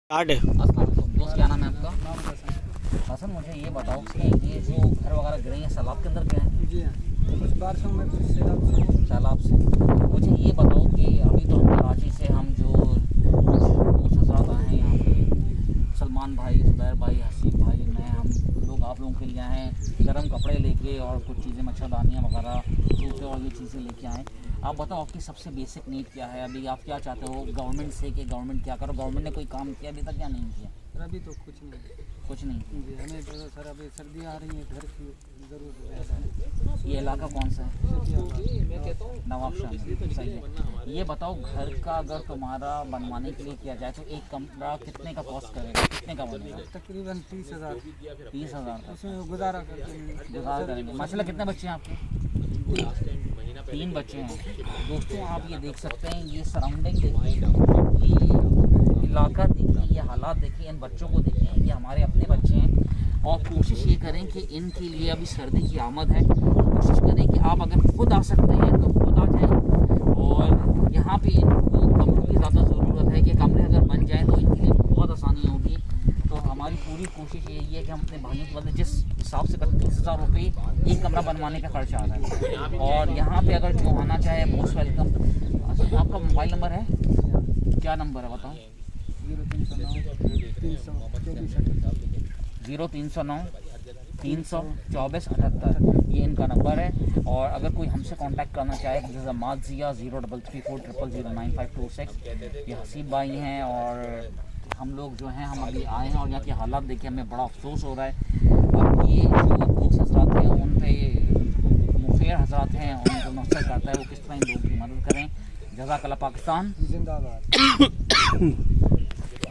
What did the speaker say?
दोस्त क्या नाम है आपका? हसन, मुझे ये बताओ कि ये जो घर वगैरह गिरे हैं सैलाब के अंदर क्या है? जी हाँ, कुछ बारिशों में कुछ सैलाब से मुझे ये बताओ कि अभी तो हम कराची से हम जो दोस्त हजरात आए हैं यहाँ पे, सलमान भाई, जुबैर भाई, हसीब भाई, मैं, हम लोग आप लोगों के लिए आए हैं गर्म कपड़े लेके और कुछ चीज़ें मच्छरदानियाँ वगैरह जूते और ये चीज़ें लेके आए। आप बताओ आपकी सबसे बेसिक नीड क्या है? अभी आप क्या चाहते हो गवर्नमेंट से कि गवर्नमेंट क्या करो? गवर्नमेंट ने कोई काम किया अभी तक या नहीं किया? सर अभी तो कुछ नहीं जी, हमें तो सर अभी सर्दियाँ आ रही हैं, घर की ज़रूरत है। ये इलाका कौन सा है? नवाबशाह में। सही है। ये बताओ घर का अगर तुम्हारा बनवाने के लिए किया जाए तो एक कमरा कितने का कॉस्ट करेगा, कितने का बनेगा? तकरीबन 30,000 30,000 उसमें गुजारा करके गुजार करेंगे। माशाल्लाह कितने बच्चे हैं आपके? 3 बच्चे हैं। दोस्तों आप ये देख सकते हैं, ये सराउंडिंग देखिए, ये इलाका देखिए, ये हालात देखिए, इन बच्चों को देखिए, ये हमारे अपने बच्चे हैं। और कोशिश ये करें कि इनके लिए अभी सर्दी की आमद है, कोशिश करें कि आप अगर खुद आ सकते हैं तो खुद आ जाएं। और यहाँ पे इनको कमरों की ज़्यादा ज़रूरत है कि कमरे अगर बन जाएँ तो इनके लिए बहुत आसानी होगी। तो हमारी पूरी कोशिश यही है कि हम अपने भाइयों को जिस हिसाब से 30,000 रुपये एक कमरा बनवाने का खर्चा आ रहा है, और यहाँ पे अगर जो आना चाहे मोस्ट वेलकम। आपका मोबाइल नंबर है? क्या नंबर है बताओ? 0309 324 78, ये इनका नंबर है। और अगर कोई हमसे कांटेक्ट करना चाहे जैसे माजिया 033400095526, ये हसीब भाई हैं। और हम लोग जो हैं हम अभी आए हैं और यहाँ के हालात देखिए हमें बड़ा अफसोस हो रहा है। अब ये जो दोस्त हजरात हैं उन पे मुफेर हजरात हैं, उनको मकसद करता है वो किस तरह इन लोगों की मदद करें। जज़ाकल्लाह। पाकिस्तान जिंदाबाद।